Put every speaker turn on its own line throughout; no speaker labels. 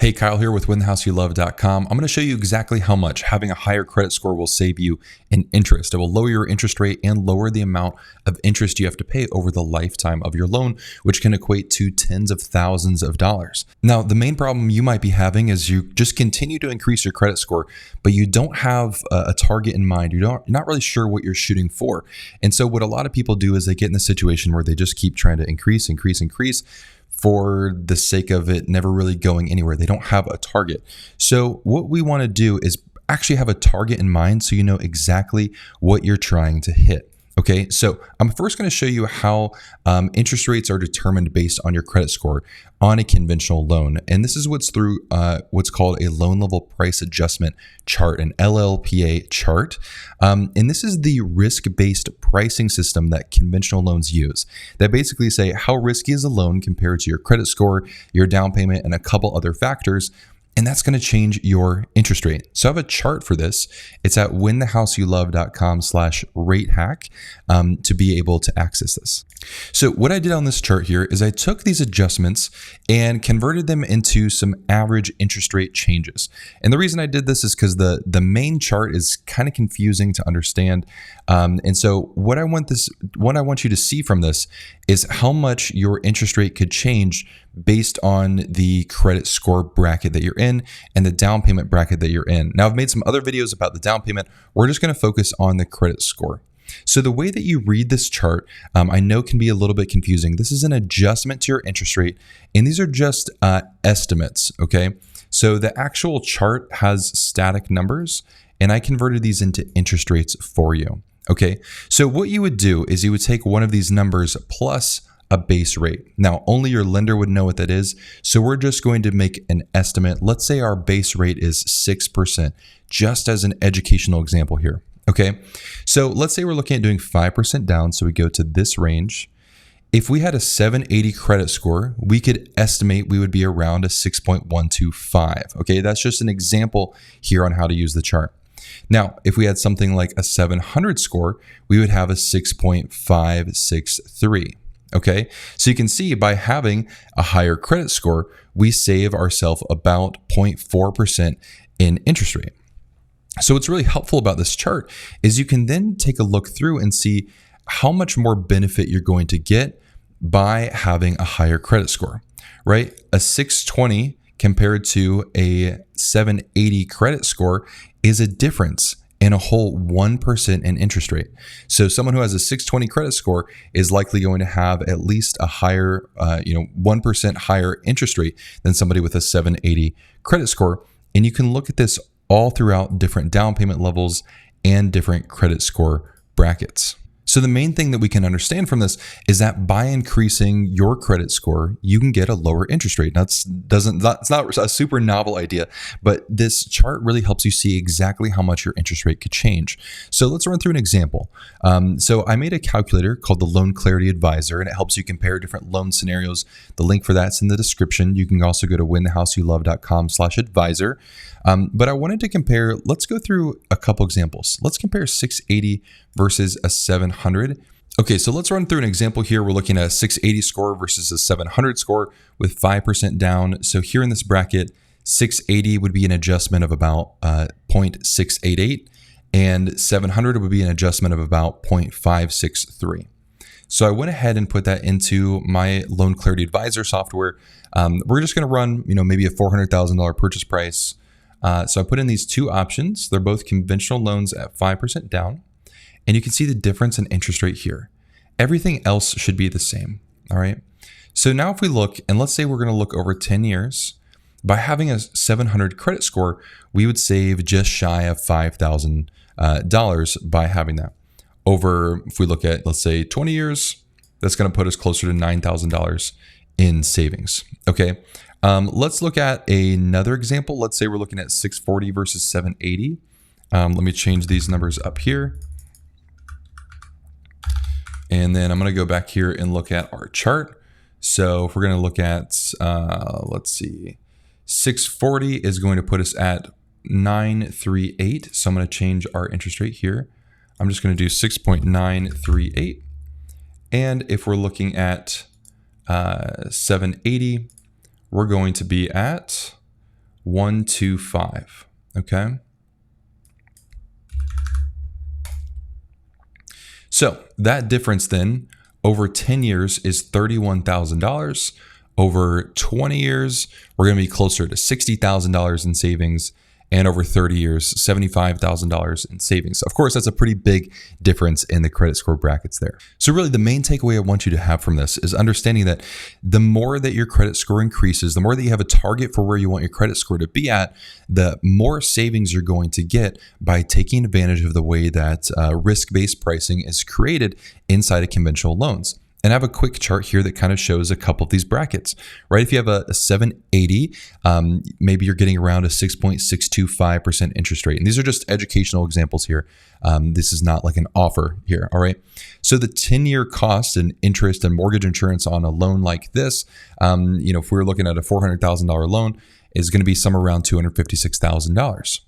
Hey, Kyle here with WinTheHouseYouLove.com. I'm going to show you exactly how much having a higher credit score will save you in interest. It will lower your interest rate and lower the amount of interest you have to pay over the lifetime of your loan, which can equate to tens of thousands of dollars. Now, the main problem you might be having is you just continue to increase your credit score, but you don't have a target in mind. You're not really sure what you're shooting for. And so what a lot of people do is they get in a situation where they just keep trying to increase for the sake of it never really going anywhere. They don't have a target. So what we want to do is actually have a target in mind so you know exactly what you're trying to hit. Okay, so I'm first going to show you how interest rates are determined based on your credit score on a conventional loan. And this is what's through what's called a loan level price adjustment chart, an LLPA chart. And this is the risk-based pricing system that conventional loans use. That basically say how risky is a loan compared to your credit score, your down payment, and a couple other factors. And that's going to change your interest rate. So I have a chart for this. It's at winthehouseyouLove.com/rate hack to be able to access this. So what I did on this chart here is I took these adjustments and converted them into some average interest rate changes. And the reason I did this is because the main chart is kind of confusing to understand. And so what I want you to see from this is how much your interest rate could change based on the credit score bracket that you're in and the down payment bracket that you're in. Now, I've made some other videos about the down payment. We're just going to focus on the credit score. So the way that you read this chart, I know can be a little bit confusing. This is an adjustment to your interest rate, and these are just estimates, okay? So the actual chart has static numbers, and I converted these into interest rates for you, okay? So what you would do is you would take one of these numbers plus a base rate. Now, only your lender would know what that is. So we're just going to make an estimate. Let's say our base rate is 6%, just as an educational example here. Okay. So let's say we're looking at doing 5% down. So we go to this range. If we had a 780 credit score, we could estimate we would be around a 6.125. Okay. That's just an example here on how to use the chart. Now, if we had something like a 700 score, we would have a 6.563. Okay, so you can see by having a higher credit score, we save ourselves about 0.4% in interest rate. So what's really helpful about this chart is you can then take a look through and see how much more benefit you're going to get by having a higher credit score, right? A 620 compared to a 780 credit score is a difference in a whole 1% in interest rate. So someone who has a 620 credit score is likely going to have at least a higher, 1% higher interest rate than somebody with a 780 credit score. And you can look at this all throughout different down payment levels and different credit score brackets. So the main thing that we can understand from this is that by increasing your credit score, you can get a lower interest rate. It's not a super novel idea, but this chart really helps you see exactly how much your interest rate could change. So let's run through an example. So I made a calculator called the Loan Clarity Advisor, and it helps you compare different loan scenarios. The link for that's in the description. You can also go to winthehouseyouLove.com/advisor. But I wanted to compare, let's go through a couple examples. Let's compare 680 versus a 700. Okay, so let's run through an example here. We're looking at a 680 score versus a 700 score with 5% down. So here in this bracket, 680 would be an adjustment of about 0.688, and 700 would be an adjustment of about 0.563. So I went ahead and put that into my Loan Clarity Advisor software. We're just going to run, maybe a $400,000 purchase price. So I put in these two options. They're both conventional loans at 5% down. And you can see the difference in interest rate here. Everything else should be the same. All right. So now if we look, and let's say we're going to look over 10 years, by having a 700 credit score, we would save just shy of $5,000 by having that. Over, if we look at, let's say 20 years, that's going to put us closer to $9,000 in savings. Okay. Let's look at another example. Let's say we're looking at 640 versus 780. Let me change these numbers up here. And then I'm going to go back here and look at our chart. So if we're going to look at, let's see, 640 is going to put us at 938. So I'm going to change our interest rate here. I'm just going to do 6.938. And if we're looking at 780, we're going to be at 125. Okay. So that difference then over 10 years is $31,000. Over 20 years, we're going to be closer to $60,000 in savings. And over 30 years, $75,000 in savings. Of course, that's a pretty big difference in the credit score brackets there. So really the main takeaway I want you to have from this is understanding that the more that your credit score increases, the more that you have a target for where you want your credit score to be at, the more savings you're going to get by taking advantage of the way that risk-based pricing is created inside of conventional loans. And I have a quick chart here that kind of shows a couple of these brackets, right? If you have a 780, maybe you're getting around a 6.625% interest rate. And these are just educational examples here. This is not like an offer here, all right? So the 10-year cost and interest and mortgage insurance on a loan like this, if we're looking at a $400,000 loan, is going to be somewhere around $256,000.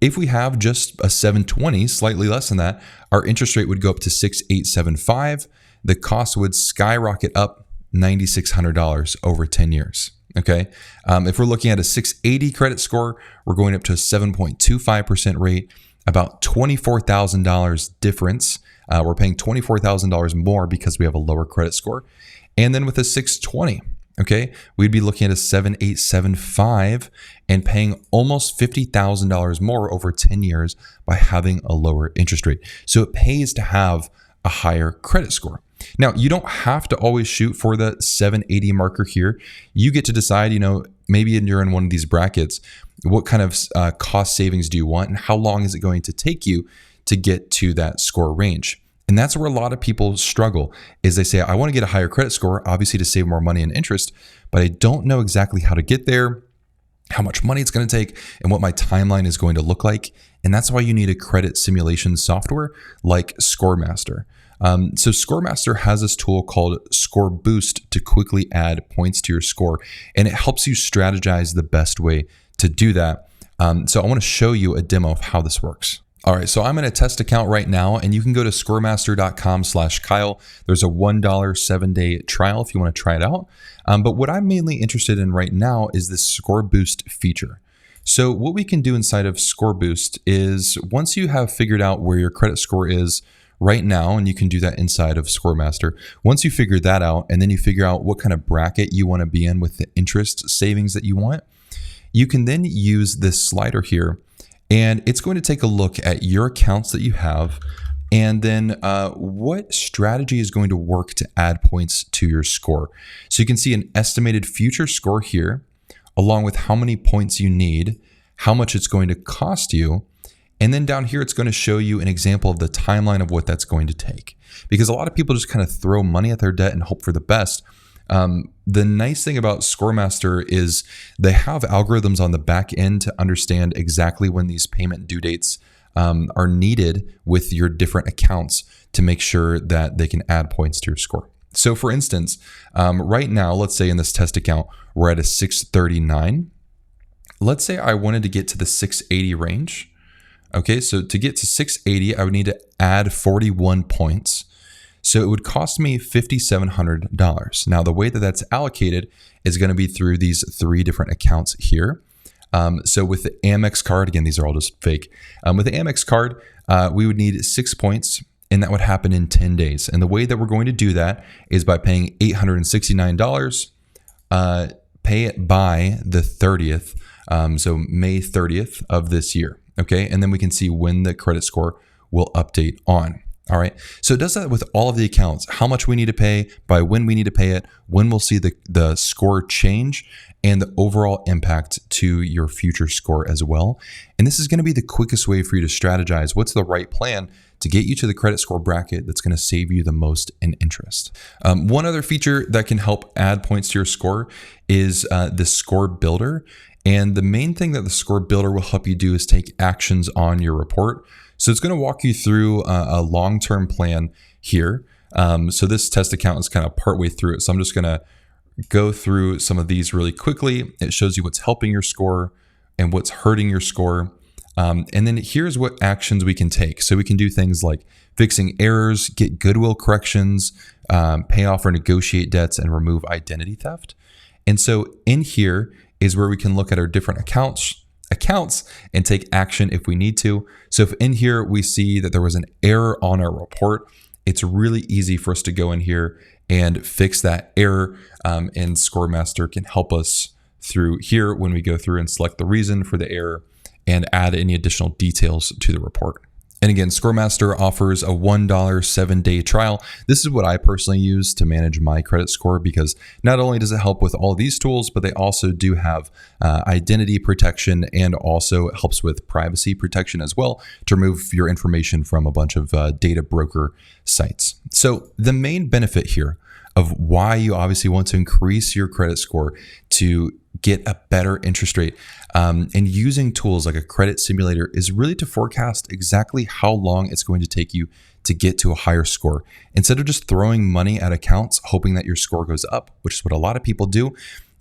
If we have just a 720, slightly less than that, our interest rate would go up to 6.875. The cost would skyrocket up $9,600 over 10 years. Okay. If we're looking at a 680 credit score, we're going up to a 7.25% rate, about $24,000 difference. We're paying $24,000 more because we have a lower credit score. And then with a 620, okay, we'd be looking at a 7.875 and paying almost $50,000 more over 10 years by having a lower interest rate. So it pays to have a higher credit score. Now, you don't have to always shoot for the 780 marker here. You get to decide, maybe you're in one of these brackets, what kind of cost savings do you want and how long is it going to take you to get to that score range? And that's where a lot of people struggle is they say, I want to get a higher credit score, obviously to save more money and interest, but I don't know exactly how to get there, how much money it's going to take, and what my timeline is going to look like. And that's why you need a credit simulation software like ScoreMaster. So ScoreMaster has this tool called ScoreBoost to quickly add points to your score, and it helps you strategize the best way to do that. So I want to show you a demo of how this works. All right, so I'm in a test account right now, and you can go to scoremaster.com/Kyle. There's a $1 7-day trial if you want to try it out. But what I'm mainly interested in right now is this ScoreBoost feature. So what we can do inside of ScoreBoost is once you have figured out where your credit score is right now, and you can do that inside of ScoreMaster. Once you figure that out, and then you figure out what kind of bracket you want to be in with the interest savings that you want, you can then use this slider here, and it's going to take a look at your accounts that you have, and then what strategy is going to work to add points to your score. So you can see an estimated future score here, along with how many points you need, how much it's going to cost you, and then down here, it's going to show you an example of the timeline of what that's going to take. Because a lot of people just kind of throw money at their debt and hope for the best. The nice thing about ScoreMaster is they have algorithms on the back end to understand exactly when these payment due dates are needed with your different accounts to make sure that they can add points to your score. So for instance, right now, let's say in this test account, we're at a 639. Let's say I wanted to get to the 680 range. Okay, so to get to 680, I would need to add 41 points. So it would cost me $5,700. Now, the way that that's allocated is going to be through these 3 different accounts here. So with the Amex card, again, these are all just fake. With the Amex card, we would need 6 points, and that would happen in 10 days. And the way that we're going to do that is by paying $869, pay it by the 30th, so May 30th of this year. Okay, and then we can see when the credit score will update on. All right, so it does that with all of the accounts, how much we need to pay, by when we need to pay it, when we'll see the score change, and the overall impact to your future score as well. And this is going to be the quickest way for you to strategize what's the right plan to get you to the credit score bracket that's going to save you the most in interest. One other feature that can help add points to your score is the ScoreBuilder. And the main thing that the ScoreBuilder will help you do is take actions on your report. So it's going to walk you through a long-term plan here. So this test account is kind of partway through it. So I'm just going to go through some of these really quickly. It shows you what's helping your score and what's hurting your score. And then here's what actions we can take. So we can do things like fixing errors, get goodwill corrections, pay off or negotiate debts, and remove identity theft. And so in here is where we can look at our different accounts and take action if we need to. So if in here we see that there was an error on our report, it's really easy for us to go in here and fix that error. And ScoreMaster can help us through here when we go through and select the reason for the error and add any additional details to the report. And again, ScoreMaster offers a $1 7-day trial. This is what I personally use to manage my credit score, because not only does it help with all these tools, but they also do have identity protection, and also it helps with privacy protection as well to remove your information from a bunch of data broker sites. So the main benefit here of why you obviously want to increase your credit score to get a better interest rate and using tools like a credit simulator is really to forecast exactly how long it's going to take you to get to a higher score. Instead of just throwing money at accounts hoping that your score goes up, which is what a lot of people do,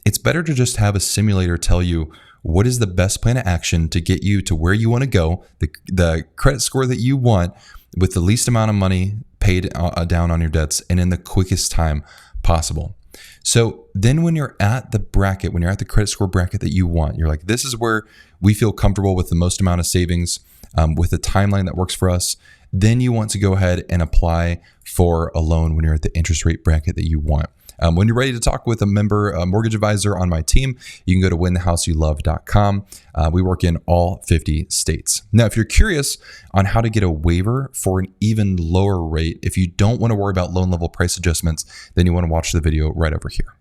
it's better to just have a simulator tell you what is the best plan of action to get you to where you want to go, the credit score that you want with the least amount of money paid down on your debts and in the quickest time possible. So then when you're at the bracket, when you're at the credit score bracket that you want, you're like, this is where we feel comfortable with the most amount of savings, with a timeline that works for us. Then you want to go ahead and apply for a loan when you're at the interest rate bracket that you want. When you're ready to talk with a mortgage advisor on my team, you can go to winthehouseyoulove.com. We work in all 50 states. Now, if you're curious on how to get a waiver for an even lower rate, if you don't want to worry about loan level price adjustments, then you want to watch the video right over here.